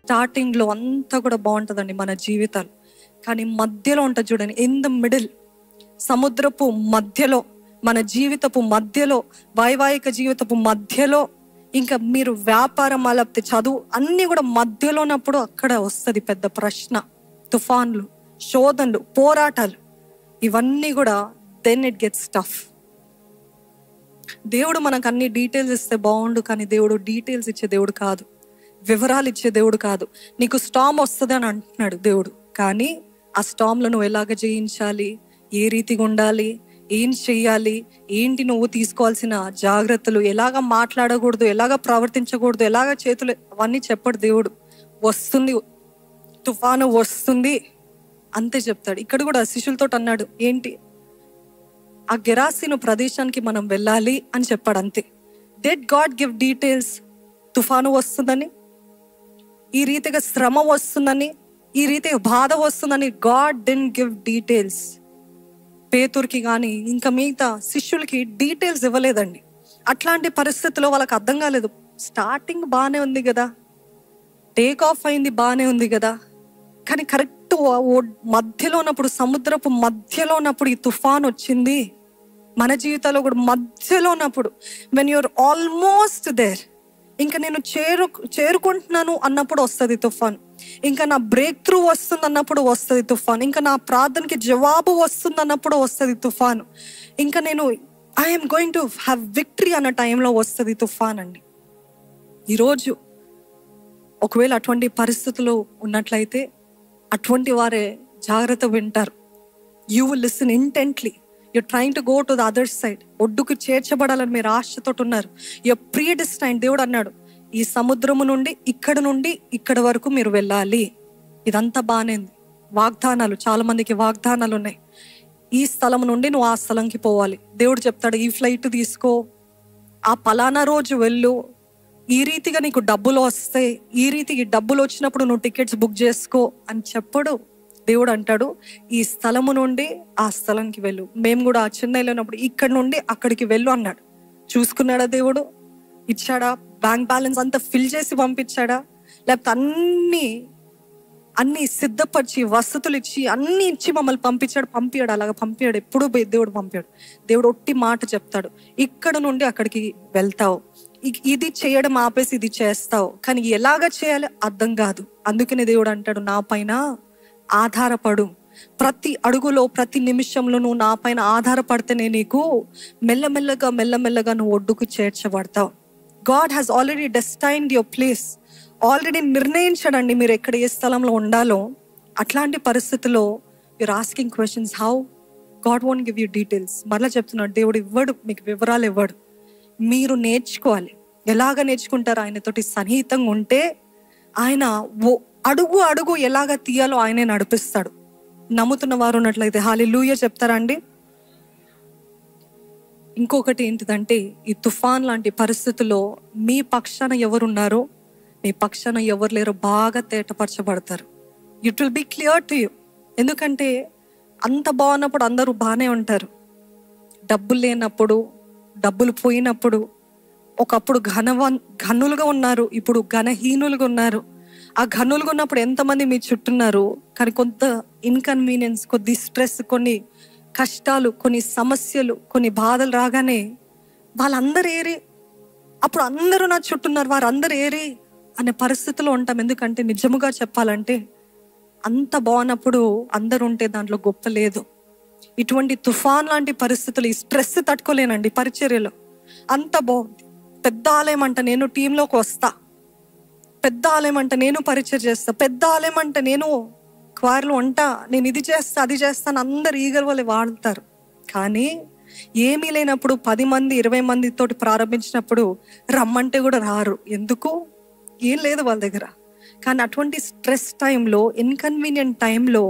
స్టార్టింగ్లో అంతా కూడా బాగుంటుందండి మన జీవితాలు, కానీ మధ్యలో ఉంటుంది చూడండి, ఇన్ ద మిడిల్, సముద్రపు మధ్యలో, మన జీవితపు మధ్యలో, వైవాహిక జీవితపు మధ్యలో, ఇంకా మీరు వ్యాపారం లేకపోతే చదువు అన్నీ కూడా మధ్యలో ఉన్నప్పుడు అక్కడ వస్తుంది పెద్ద ప్రశ్న, తుఫాన్లు, శోధనలు, పోరాటాలు, ఇవన్నీ కూడా దెన్ ఇట్ గెట్స్ టఫ్. దేవుడు మనకు అన్ని డీటెయిల్స్ ఇస్తే బాగుండు, కానీ దేవుడు డీటెయిల్స్ ఇచ్చే దేవుడు కాదు, వివరాలు ఇచ్చే దేవుడు కాదు. నీకు స్టామ్ వస్తుంది అని అంటున్నాడు దేవుడు, కానీ ఆ స్టామ్లో నువ్వు ఎలాగ జయించాలి, ఏ రీతిగా ఉండాలి, ఏం చెయ్యాలి, ఏంటి నువ్వు తీసుకోవాల్సిన జాగ్రత్తలు, ఎలాగ మాట్లాడకూడదు, ఎలాగ ప్రవర్తించకూడదు, ఎలాగ చేతులు, అవన్నీ చెప్పడు దేవుడు. వస్తుంది తుఫాను వస్తుంది అంతే చెప్తాడు. ఇక్కడ కూడా శిష్యులతో అన్నాడు, ఏంటి ఆ గెరాసీను ప్రదేశానికి మనం వెళ్ళాలి అని చెప్పాడు అంతే. Dead God give details? తుఫాను వస్తుందని, ఈ రీతిగా శ్రమ వస్తుందని, ఈ రీతిగా బాధ వస్తుందని గాడ్ డెంట్ గివ్ డీటెయిల్స్. పేతురుకి కానీ ఇంకా మిగతా శిష్యులకి డీటెయిల్స్ ఇవ్వలేదండి. అట్లాంటి పరిస్థితుల్లో వాళ్ళకి అర్థం కాలేదు. స్టార్టింగ్ బాగానే ఉంది కదా, టేక్ ఆఫ్ అయింది బాగానే ఉంది కదా, కానీ కరెక్ట్ మధ్యలో ఉన్నప్పుడు, సముద్రపు మధ్యలో ఉన్నప్పుడు ఈ తుఫాన్ వచ్చింది. మన జీవితాల్లో కూడా మధ్యలో ఉన్నప్పుడు, వెన్ యూఆర్ ఆల్మోస్ట్ దేర్, ఇంకా నేను చేరుకుంటున్నాను అన్నప్పుడు వస్తుంది తుఫాన్, ఇంకా నా బ్రేక్ త్రూ వస్తుంది అన్నప్పుడు వస్తుంది తుఫాన్, ఇంకా నా ప్రార్థనకి జవాబు వస్తుంది అన్నప్పుడు వస్తుంది తుఫాను, ఇంకా నేను I'm going to have victory అన్న టైంలో వస్తుంది తుఫాన్ అండి. ఈరోజు ఒకవేళ అటువంటి పరిస్థితులు ఉన్నట్లయితే అటువంటి వారే జాగ్రత్త వింటారు. You will listen intently. You're trying to go to the other side. ఒడ్డుకు చేర్చబడాలని మీరు ఆశతో ఉన్నారు. యూర్ ప్రీడిస్టైన్డ్. దేవుడు అన్నాడు, ఈ సముద్రము నుండి ఇక్కడ వరకు మీరు వెళ్ళాలి. ఇదంతా బాగానే ఉంది. వాగ్దానాలు, చాలా మందికి వాగ్దానాలు ఉన్నాయి. ఈ స్థలం నుండి నువ్వు ఆ స్థలంకి పోవాలి. దేవుడు చెప్తాడు, ఈ ఫ్లైట్ తీసుకో, ఆ పలానా రోజు వెళ్ళు, ఈ రీతిగా నీకు డబ్బులు వస్తాయి, ఈ రీతికి డబ్బులు వచ్చినప్పుడు నువ్వు టికెట్స్ బుక్ చేసుకో అని చెప్పడు. దేవుడు అంటాడు, ఈ స్థలము నుండి ఆ స్థలంకి వెళ్ళు. మేము కూడా చెన్నైలో ఉన్నప్పుడు ఇక్కడ నుండి అక్కడికి వెళ్ళు అన్నాడు. చూసుకున్నాడా దేవుడు? ఇచ్చాడా? బ్యాంక్ బ్యాలెన్స్ అంతా ఫిల్ చేసి పంపించాడా? లేకపోతే అన్ని సిద్ధపరిచి వసతులు ఇచ్చి అన్ని ఇచ్చి మమ్మల్ని పంపించాడు? అలాగా పంపించాడు? ఎప్పుడు దేవుడు పంపాడు. దేవుడు ఒట్టి మాట చెప్తాడు, ఇక్కడ నుండి అక్కడికి వెళ్తావు, ఇది చేయడం ఆపేసి ఇది చేస్తావు, కానీ ఎలాగ చేయాలి అర్థం కాదు. అందుకనే దేవుడు అంటాడు, నా పైన ఆధారపడు. ప్రతి అడుగులో, ప్రతి నిమిషంలో నువ్వు నా పైన ఆధారపడితేనే నీకు మెల్లమెల్లగా నువ్వు ఒడ్డుకు చేర్చబడతావు. God has already destined your place. Already నిర్ణయించాడండి మీరు ఎక్కడ ఏ స్థలంలో ఉండాలో. అట్లాంటి పరిస్థితుల్లో you're asking questions, how? God won't give you details. మరలా చెప్తున్నాడు, దేవుడు ఇవ్వడు, మీకు వివరాలు ఇవ్వడు. మీరు నేర్చుకోవాలి. ఎలాగ నేర్చుకుంటారు? ఆయనతోటి సన్నిహితంగా ఉంటే ఆయన అడుగు ఎలాగ తీయాలో ఆయనే నడిపిస్తాడు. నమ్ముతున్న వారు ఉన్నట్లయితే హల్లెలూయా చెప్తారా అండి? ఇంకొకటి ఏంటిదంటే, ఈ తుఫాన్ లాంటి పరిస్థితుల్లో మీ పక్షాన ఎవరున్నారో, మీ పక్షాన ఎవరు లేరో బాగా తేటపరచబడతారు. It will be clear to you. ఎందుకంటే అంత బాగున్నప్పుడు అందరూ బాగానే ఉంటారు. డబ్బులు లేనప్పుడు, డబ్బులు పోయినప్పుడు, ఒకప్పుడు ఘనులుగా ఉన్నారు, ఇప్పుడు ఘనహీనులుగా ఉన్నారు. ఆ ఘనులుగా ఉన్నప్పుడు ఎంతమంది మీ చుట్టూన్నారు, కానీ కొంత ఇన్కన్వీనియన్స్, కొద్ది స్ట్రెస్, కొన్ని కష్టాలు, కొన్ని సమస్యలు, కొన్ని బాధలు రాగానే వాళ్ళందరూ ఏరి, అప్పుడు అందరూ నా చుట్టూన్నారు, వారందరూ ఏరి అనే పరిస్థితిలో ఉంటాం. ఎందుకంటే నిజముగా చెప్పాలంటే అంత బాగున్నప్పుడు అందరూ ఉంటే దాంట్లో గొప్ప లేదు. ఇటువంటి తుఫాన్ లాంటి పరిస్థితులు, ఈ స్ట్రెస్ తట్టుకోలేనండి. పరిచర్యలో అంత బాగుంది, పెద్ద ఆలయం అంట నేను టీంలోకి వస్తా, పెద్ద ఆలయం అంట నేను పరిచయం చేస్తా, పెద్ద ఆలయం అంట నేను క్వార్లో ఉంటా, నేను ఇది చేస్తా అది చేస్తాను, అందరు ఈగర్ వాళ్ళే వాడతారు. కానీ ఏమీ లేనప్పుడు 10 మంది 20 మందితోటి ప్రారంభించినప్పుడు రమ్మంటే కూడా రారు. ఎందుకు? ఏం లేదు వాళ్ళ దగ్గర. కానీ అటువంటి స్ట్రెస్ టైంలో, ఇన్కన్వీనియంట్ టైంలో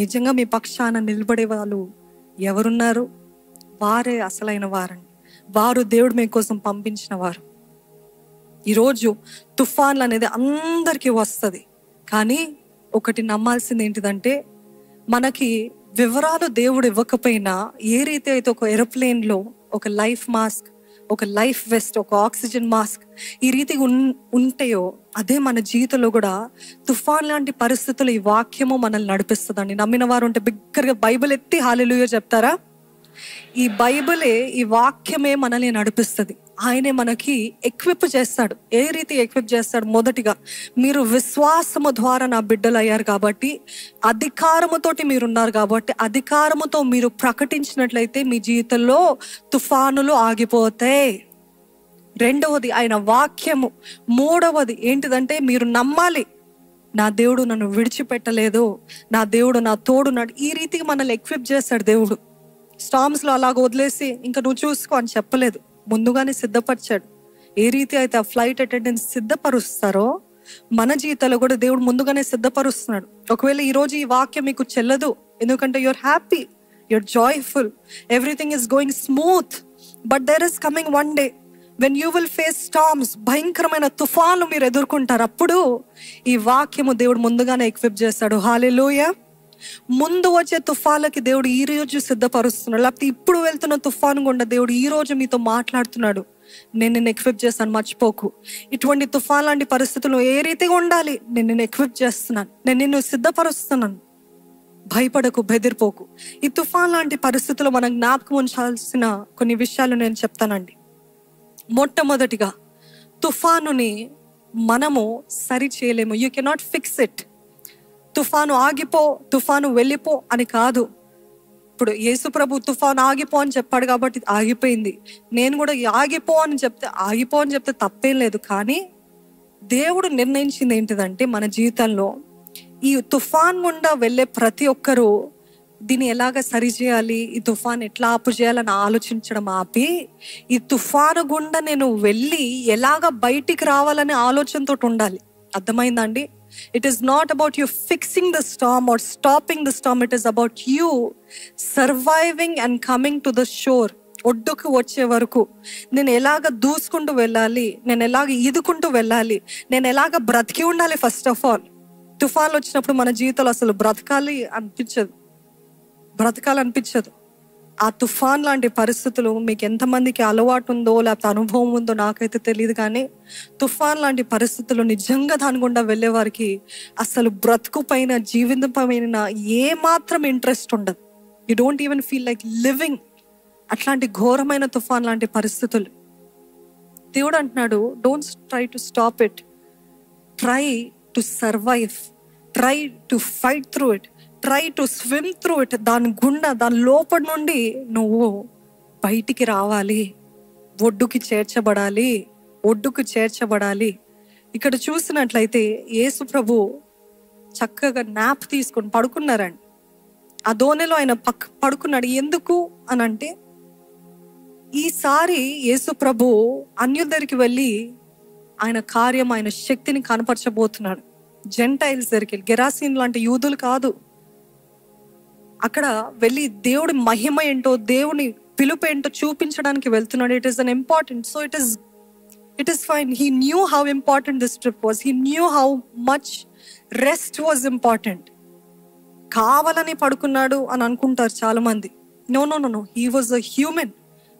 నిజంగా మీ పక్షాన నిలబడే వాళ్ళు ఎవరున్నారు? వారే అసలైన వారండి. వారు దేవుడు మీకోసం పంపించిన వారు. ఈరోజు తుఫాన్లు అనేది అందరికీ వస్తుంది, కానీ ఒకటి నమ్మాల్సింది ఏంటిదంటే, మనకి వివరాలు దేవుడు ఇవ్వకపోయినా, ఏ రీతి అయితే ఒక ఏరోప్లేన్లో ఒక లైఫ్ మాస్క్, ఒక లైఫ్ వెస్ట్, ఒక ఆక్సిజన్ మాస్క్ ఈ రీతిగా ఉంటాయో, అదే మన జీవితంలో కూడా తుఫాన్ లాంటి పరిస్థితులు ఈ వాక్యము మనల్ని నడిపిస్తుందండి. నమ్మిన వారు ఉంటే బిగ్గరగా బైబిల్ ఎత్తి హల్లెలూయా చెప్తారా? ఈ బైబిలే, ఈ వాక్యమే మనల్ని నడిపిస్తుంది. ఆయనే మనకి ఎక్విప్ చేస్తాడు. ఏ రీతి ఎక్విప్ చేస్తాడు? మొదటిగా, మీరు విశ్వాసము ద్వారా నా బిడ్డలు అయ్యారు కాబట్టి, అధికారముతోటి మీరున్నారు కాబట్టి, అధికారముతో మీరు ప్రకటించినట్లయితే మీ జీవితంలో తుఫానులు ఆగిపోతాయి. రెండవది ఆయన వాక్యము. మూడవది ఏంటిదంటే మీరు నమ్మాలి, నా దేవుడు నన్ను విడిచిపెట్టలేదు, నా దేవుడు నా తోడున్నాడు. ఈ రీతికి మనల్ని ఎక్విప్ చేస్తాడు దేవుడు. స్టామ్స్లో అలాగ వదిలేసి ఇంకా నువ్వు చూసుకో అని చెప్పలేదు, ముందుగానే సిద్ధపరిచాడు. ఏ రీతి అయితే ఆ ఫ్లైట్ అటెండెన్స్ సిద్ధపరుస్తారో, మన జీవితంలో కూడా దేవుడు ముందుగానే సిద్ధపరుస్తున్నాడు. ఒకవేళ ఈరోజు ఈ వాక్యం మీకు చెల్లదు, ఎందుకంటే you're happy, you're joyful, everything is going smooth, but there is coming one day when you will face storms, భయంకరమైన తుఫాన్లు మీరు ఎదుర్కొంటారు. అప్పుడు ఈ వాక్యము దేవుడు ముందుగానే ఎక్విప్ చేస్తాడు. హల్లెలూయా. ముందు వచ్చే తుఫాన్లకి దేవుడు ఈ రోజు సిద్ధపరుస్తున్నాడు, లేకపోతే ఇప్పుడు వెళ్తున్న తుఫాను గుండా దేవుడు ఈ రోజు మీతో మాట్లాడుతున్నాడు. నేను నిన్ను ఎక్విప్ చేస్తాను, మర్చిపోకు. ఇటువంటి తుఫాన్ లాంటి పరిస్థితుల్లో ఏ రీతిగా ఉండాలి, నేను నిన్ను ఎక్విప్ చేస్తున్నాను, నేను నిన్ను సిద్ధపరుస్తున్నాను, భయపడకు, బెదిరిపోకు. ఈ తుఫాన్ లాంటి పరిస్థితుల్లో మనం జ్ఞాపకం ఉంచాల్సిన కొన్ని విషయాలు నేను చెప్తానండి. మొట్టమొదటిగా, తుఫానుని మనము సరి చేయలేము. You cannot fix it. తుఫాను ఆగిపో, తుఫాను వెళ్ళిపో అని కాదు. ఇప్పుడు యేసు ప్రభు తుఫాను ఆగిపో అని చెప్పాడు కాబట్టి ఆగిపోయింది. నేను కూడా ఆగిపో అని చెప్తే తప్పేం లేదు. కానీ దేవుడు నిర్ణయించింది ఏంటిదంటే, మన జీవితంలో ఈ తుఫాన్ గుండా వెళ్ళే ప్రతి ఒక్కరూ దీన్ని ఎలాగ సరి చేయాలి, ఈ తుఫాన్ ఎట్లా ఆపు చేయాలని ఆలోచించడం ఆపి, ఈ తుఫాను గుండా నేను వెళ్ళి ఎలాగ బయటికి రావాలనే ఆలోచనతో ఉండాలి. అర్థమైందా అండి? It is not about you fixing the storm or stopping the storm. It is about you surviving and coming to the shore. ఒడ్డుకు వచ్చే వరకు నేను ఎలాగ దూసుకుంటూ వెళ్ళాలి, నేను ఎలాగ ఈదుకుంటూ వెళ్ళాలి, నేను ఎలాగ బ్రతికి ఉండాలి. ఫస్ట్ ఆఫ్ ఆల్, తుఫాన్లు వచ్చినప్పుడు మన జీవితంలో అసలు బ్రతకాలనిపించదు. ఆ తుఫాన్ లాంటి పరిస్థితులు మీకు ఎంతమందికి అలవాటు ఉందో లేకపోతే అనుభవం ఉందో నాకైతే తెలియదు. కానీ తుఫాన్ లాంటి పరిస్థితులు నిజంగా దాని గుండా వెళ్ళే వారికి అసలు బ్రతుకు పైన, జీవితం పైన ఏమాత్రం ఇంట్రెస్ట్ ఉండదు. You don't even feel like living. అట్లాంటి ఘోరమైన తుఫాన్ లాంటి పరిస్థితులు. దేవుడు అంటున్నాడు, don't try to stop it, try to survive, try to fight through it, try to swim through it. దాని గుండా, దాని లోపల నుండి నువ్వు బయటికి రావాలి, ఒడ్డుకు చేర్చబడాలి. ఇక్కడ చూసినట్లయితే యేసు ప్రభు చక్కగా నాప్ తీసుకొని పడుకున్నారండి. ఆ దోణిలో ఆయన పడుకున్నాడు. ఎందుకు అని అంటే, ఈసారి యేసు ప్రభు అన్యుల దగ్గరికి వెళ్ళి ఆయన కార్యం, ఆయన శక్తిని కనపరచబోతున్నాడు. జెంటైల్స్ దగ్గరికి వెళ్ళి, గెరాసీన్ లాంటి యూదులు కాదు, అక్కడ వెళ్ళి దేవుడి మహిమ ఏంటో, దేవుని పిలుపు ఏంటో చూపించడానికి వెళ్తున్నాడు. It is unimportant. So it is fine. He knew how important this trip was. He knew how much rest was important. కావాలని పడుకున్నాడు అని అనుకుంటారు చాలా మంది. No, he was a human.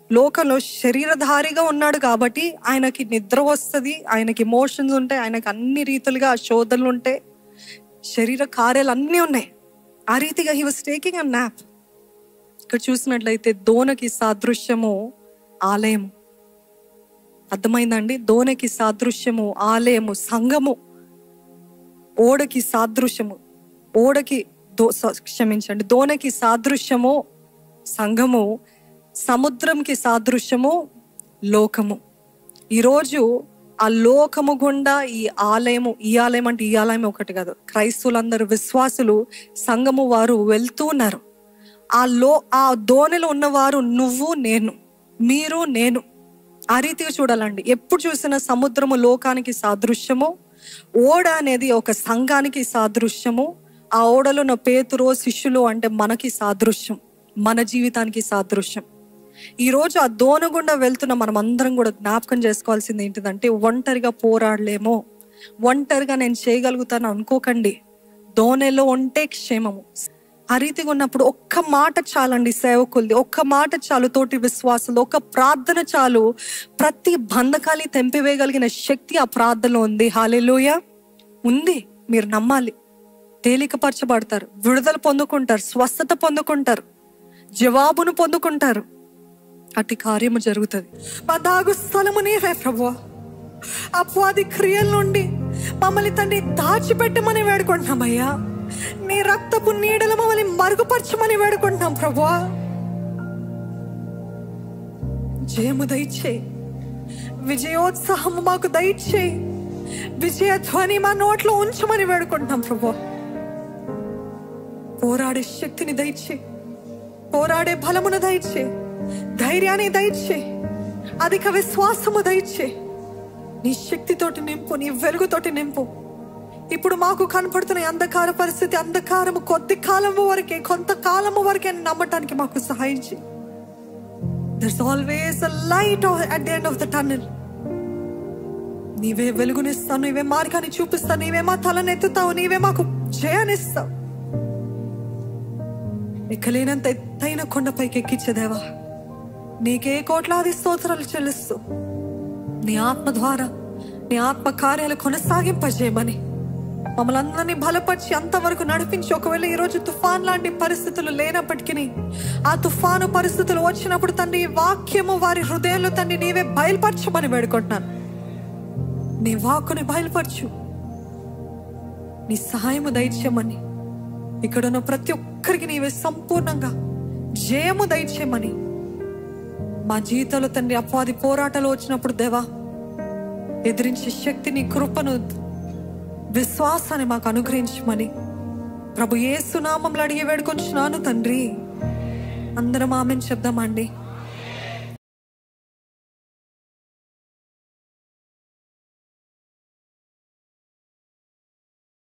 లోకంలో శరీరధారిగా ఉన్నాడు కాబట్టి ఆయనకి నిద్ర వస్తుంది, ఆయనకి ఎమోషన్స్ ఉంటాయి, ఆయనకి అన్ని రీతులుగా శోధనలు ఉంటాయి, శరీర కార్యాలు అన్నీ ఉన్నాయి. ఆ రీతిగా he was taking a nap. ఇక్కడ చూసినట్లయితే దోణకి సాదృశ్యము ఆలయము. అర్థమైందండి? దోణకి సాదృశ్యము ఆలయము, సంఘము. ఓడకి సాదృశ్యము, దోణకి సాదృశ్యము సంఘము, సముద్రంకి సాదృశ్యము లోకము. ఈరోజు ఆ లోకము గుండా ఈ ఆలయం అంటే ఈ ఆలయం ఒకటి కాదు, క్రైస్తవులందరూ, విశ్వాసులు, సంఘము వారు వెళ్తూ ఉన్నారు. ఆ దోణిలో ఉన్నవారు నువ్వు, నేను, మీరు, నేను. ఆ రీతిగా చూడాలండి. ఎప్పుడు చూసినా సముద్రము లోకానికి సాదృశ్యము, ఓడ అనేది ఒక సంఘానికి సాదృశ్యము. ఆ ఓడలో ఉన్న పేతురు, శిష్యులు అంటే మనకి సాదృశ్యం, మన జీవితానికి సాదృశ్యం. ఈరోజు ఆ దోణ గుండా వెళ్తున్న మనం అందరం కూడా జ్ఞాపకం చేసుకోవాల్సింది ఏంటిదంటే, ఒంటరిగా పోరాడలేమో, ఒంటరిగా నేను చేయగలుగుతాను అనుకోకండి. దోణిలో ఉంటే క్షేమము. ఆ రీతిగా ఉన్నప్పుడు ఒక్క మాట చాలండి సేవకులది, ఒక్క మాట చాలు తోటి విశ్వాసులు, ఒక్క ప్రార్థన చాలు. ప్రతి బంధకాన్ని తెంపివేయగలిగిన శక్తి ఆ ప్రార్థనలో ఉంది. హల్లెలూయా ఉంది. మీరు నమ్మాలి. తేలికపరచబడతారు, విడుదల పొందుకుంటారు, స్వస్థత పొందుకుంటారు, జవాబును పొందుకుంటారు. అట్టి కార్యము జరుగుతుంది. మా దాగు స్థలము నీవే ప్రభువా. అపవాది క్రియల నుండి మమ్మల్ని తండ్రి దాచిపెట్టమని వేడుకుంటున్నామయ్యా. నీ రక్తపు నీడల మమ్మల్ని మరుగుపరచమని వేడుకుంటున్నాం ప్రభువా. జయము దయచేయి, విజయోత్సాహము మాకు దయచేయి, విజయ ధ్వని మా నోట్లో ఉంచమని వేడుకుంటున్నాం ప్రభువా. పోరాడే శక్తిని దయచేయి, పోరాడే బలమును దయచేయి, ధైర్యాన్ని దయచేయి, అధిక విశ్వాసము దయచేయి. నీ శక్తితోటి నింపు, నీ వెలుగుతోటి నింపు. ఇప్పుడు మాకు కనపడుతున్న అంధకార పరిస్థితి, అంధకారము కొద్ది కాలము వరకే, కొంతకాలము వరకే నమ్మటానికి మాకు సహాయం చేయి. There's always a light at the end of the tunnel. నీవే వెలుగునిస్తావు, నీవే మార్గాన్ని చూపిస్తావు, నీవే మా తలనెత్తుతావు, నీవే మాకు జయాన్నిస్తావు. ఎక్కలేనంత ఎత్తైన కొండపైకి ఎక్కించేదేవా, నీకే కోట్లాది స్తోత్రాలు చెల్లిస్తూ నీ ఆత్మ ద్వారా నీ ఆత్మ కార్యాలు కొనసాగింపజేయమని మమ్మల్ని అందరినీ బలపరిచి అంతవరకు నడిపించి, ఒకవేళ ఈరోజు తుఫాన్ లాంటి పరిస్థితులు లేనప్పటికీ ఆ తుఫాను పరిస్థితులు వచ్చినప్పుడు తండ్రి వాక్యము వారి హృదయంలో తండ్రి నీవే బయలుపరచమని వేడుకుంటున్నాను. నీ వాక్కుని బయలుపరచు, నీ సహాయము దయచేయమని, ఇక్కడున్న ప్రతి ఒక్కరికి నీవే సంపూర్ణంగా జయము దయచేయమని, మా జీవితంలో తండ్రి అపవాది పోరాటాలు వచ్చినప్పుడు దేవా ఎదిరించే శక్తిని, కృపను, విశ్వాసాన్ని మాకు అనుగ్రహించమని ప్రభు యేసు నామములో అడిగి వేడుకొంచున్నాను తండ్రి. అందరం ఆమేన్ చెప్దామండి.